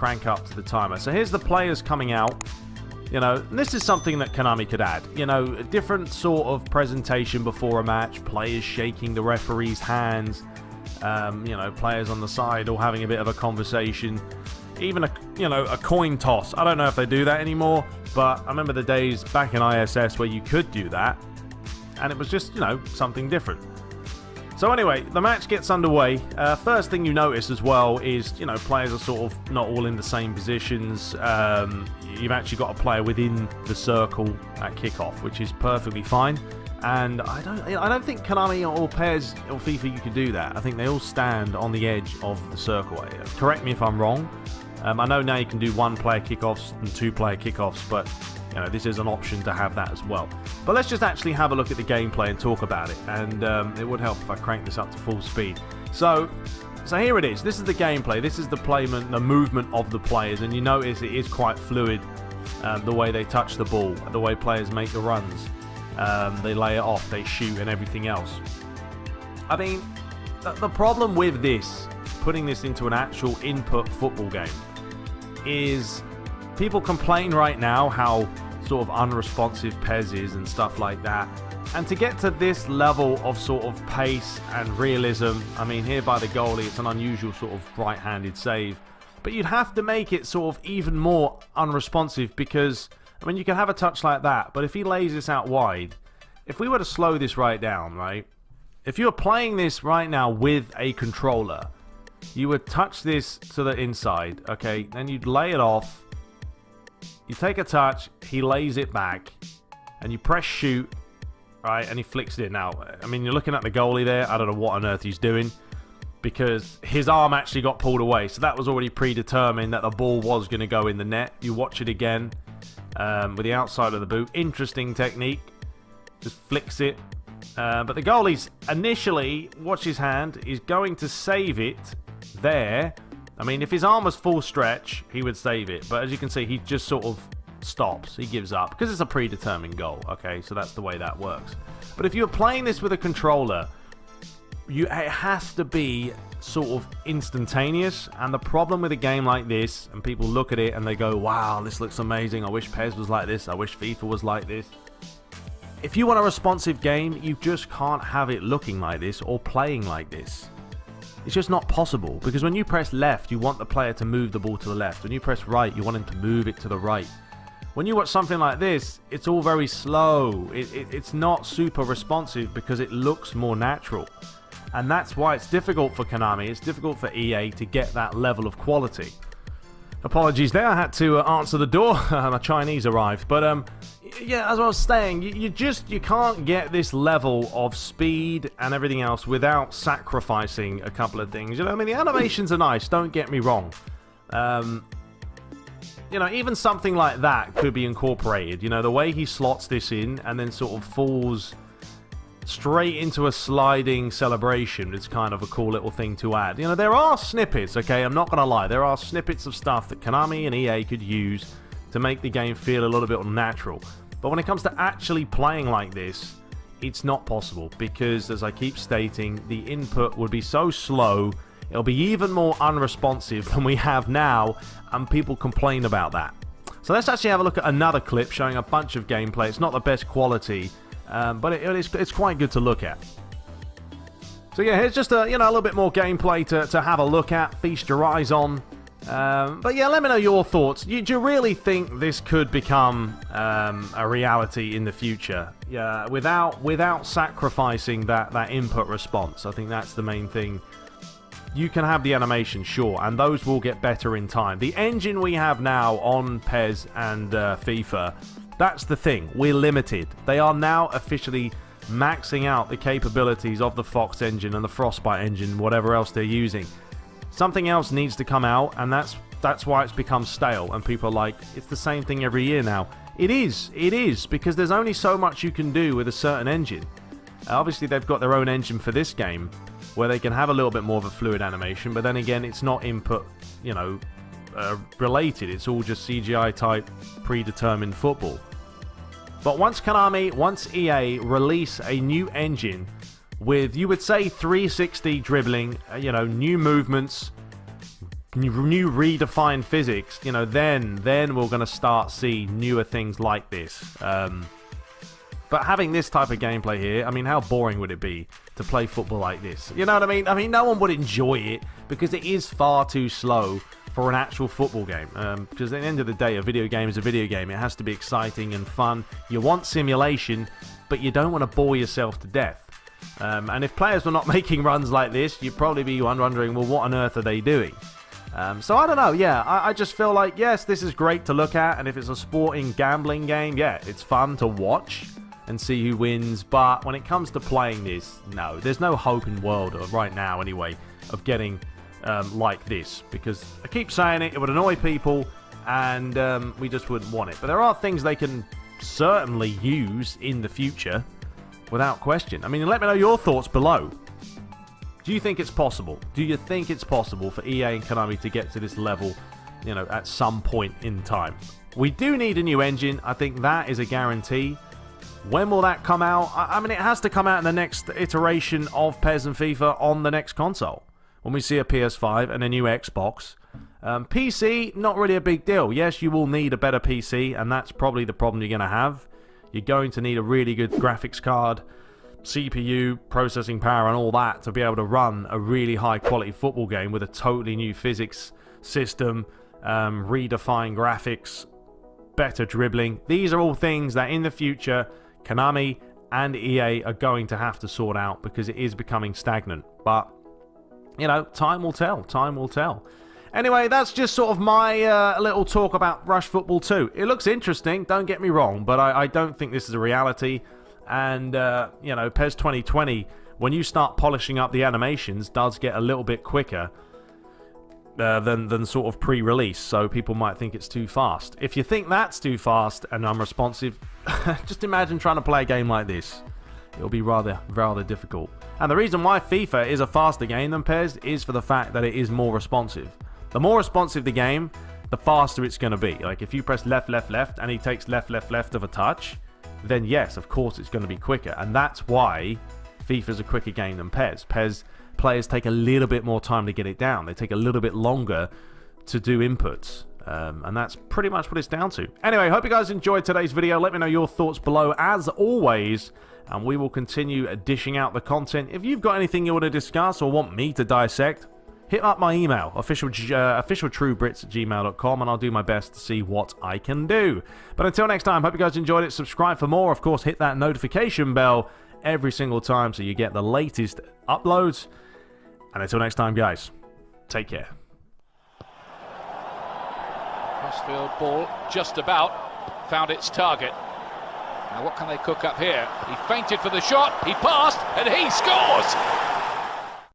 crank up to the timer. So here's the players coming out. You know, and this is something that Konami could add. You know, a different sort of presentation before a match. Players shaking the referee's hands. You know, players on the side all having a bit of a conversation. Even a coin toss. I don't know if they do that anymore, but I remember the days back in ISS where you could do that, and it was just, you know, something different. So anyway, the match gets underway. First thing you notice as well is, you know, players are sort of not all in the same positions. You've actually got a player within the circle at kickoff, which is perfectly fine. And I don't think Konami or PES or FIFA you can do that. I think they all stand on the edge of the circle. Correct me if I'm wrong. I know now you can do 1-player kickoffs and 2-player kickoffs, but you know, this is an option to have that as well. But let's just actually have a look at the gameplay and talk about it. And it would help if I crank this up to full speed. So here it is. This is the gameplay. This is the movement of the players, and you notice it is quite fluid. The way they touch the ball, the way players make the runs, they lay it off, they shoot, and everything else. I mean, the problem with this, putting this into an actual input football game, is people complain right now how sort of unresponsive PES is and stuff like that. And to get to this level of sort of pace and realism, I mean, here by the goalie, it's an unusual sort of right-handed save. But you'd have to make it sort of even more unresponsive because, I mean, you can have a touch like that, but if he lays this out wide, if we were to slow this right down, right? If you were playing this right now with a controller, you would touch this to the inside, okay? Then you'd lay it off. You take a touch, he lays it back, and you press shoot, right? And he flicks it in. Now, I mean, you're looking at the goalie there. I don't know what on earth he's doing, because his arm actually got pulled away. So that was already predetermined that the ball was going to go in the net. You watch it again with the outside of the boot. Interesting technique. Just flicks it. But the goalie's initially, watch his hand, is going to save it there. I mean, if his arm was full stretch, he would save it. But as you can see, he just sort of stops. He gives up because it's a predetermined goal. Okay, so that's the way that works. But if you're playing this with a controller, it has to be sort of instantaneous. And the problem with a game like this, and people look at it and they go, wow, this looks amazing. I wish PES was like this. I wish FIFA was like this. If you want a responsive game, you just can't have it looking like this or playing like this. It's just not possible, because when you press left, you want the player to move the ball to the left. When you press right, you want him to move it to the right. When you watch something like this, it's all very slow. It's not super responsive because it looks more natural. And that's why it's difficult for Konami, it's difficult for EA to get that level of quality. Apologies there, I had to answer the door. My Chinese arrived. But yeah, as I was saying, you can't get this level of speed and everything else without sacrificing a couple of things. You know, I mean, the animations are nice, don't get me wrong. You know, even something like that could be incorporated. You know, the way he slots this in and then sort of falls straight into a sliding celebration. It's kind of a cool little thing to add. You know, there are snippets, okay? I'm not going to lie. There are snippets of stuff that Konami and EA could use to make the game feel a little bit natural. But when it comes to actually playing like this, it's not possible because, as I keep stating, the input would be so slow, it'll be even more unresponsive than we have now, and people complain about that. So let's actually have a look at another clip showing a bunch of gameplay. It's not the best quality, but it's quite good to look at. So yeah, here's just a little bit more gameplay to have a look at, feast your eyes on. But yeah, let me know your thoughts. Do you really think this could become a reality in the future? Yeah, without sacrificing that input response. I think that's the main thing. You can have the animation, sure, and those will get better in time. The engine we have now on PES and FIFA, that's the thing. We're limited. They are now officially maxing out the capabilities of the Fox engine and the Frostbite engine, whatever else they're using. Something else needs to come out, and that's why it's become stale, and people are like, it's the same thing every year now. It is, because there's only so much you can do with a certain engine. Obviously, they've got their own engine for this game, where they can have a little bit more of a fluid animation, but then again, it's not input, related. It's all just CGI type predetermined football. But once EA release a new engine with, you would say, 360 dribbling, new movements, new redefined physics, you know, then we're going to start see newer things like this. But having this type of gameplay here, I mean, how boring would it be to play football like this? You know what I mean? I mean, no one would enjoy it because it is far too slow for an actual football game. Because at the end of the day, a video game is a video game. It has to be exciting and fun. You want simulation, but you don't want to bore yourself to death. And if players were not making runs like this, you'd probably be wondering, well, what on earth are they doing? So I don't know, yeah, I just feel like, yes, this is great to look at, and if it's a sporting gambling game, yeah, it's fun to watch and see who wins, but when it comes to playing this, no, there's no hope in the world, right now anyway, of getting like this, because I keep saying it would annoy people, and we just wouldn't want it. But there are things they can certainly use in the future, without question. I mean, let me know your thoughts below. Do you think it's possible? Do you think it's possible for EA and Konami to get to this level, you know, at some point in time? We do need a new engine. I think that is a guarantee. When will that come out? I mean, it has to come out in the next iteration of PES and FIFA on the next console. When we see a PS5 and a new Xbox. PC, not really a big deal. Yes, you will need a better PC, and that's probably the problem you're going to have. You're going to need a really good graphics card, CPU, processing power, and all that to be able to run a really high quality football game with a totally new physics system, redefined graphics, better dribbling. These are all things that in the future Konami and EA are going to have to sort out because it is becoming stagnant. But, you know, time will tell. Time will tell. Anyway, that's just sort of my little talk about Rush Football 2. It looks interesting, don't get me wrong, but I don't think this is a reality. And, you know, PES 2020, when you start polishing up the animations, does get a little bit quicker than sort of pre-release, so people might think it's too fast. If you think that's too fast and unresponsive, just imagine trying to play a game like this. It'll be rather difficult. And the reason why FIFA is a faster game than PES is for the fact that it is more responsive. The more responsive the game, the faster it's going to be. Like, if you press left, left, left, and he takes left, left, left of a touch, then yes, of course it's going to be quicker. And that's why FIFA's a quicker game than PES. PES players take a little bit more time to get it down. They take a little bit longer to do inputs. And that's pretty much what it's down to. Anyway, hope you guys enjoyed today's video. Let me know your thoughts below, as always. And we will continue dishing out the content. If you've got anything you want to discuss or want me to dissect, hit up my email, officialtruebrits@gmail.com, and I'll do my best to see what I can do. But until next time, hope you guys enjoyed it. Subscribe for more. Of course, hit that notification bell every single time so you get the latest uploads. And until next time, guys, take care. Crossfield ball just about found its target. Now what can they cook up here? He feinted for the shot, he passed, and he scores!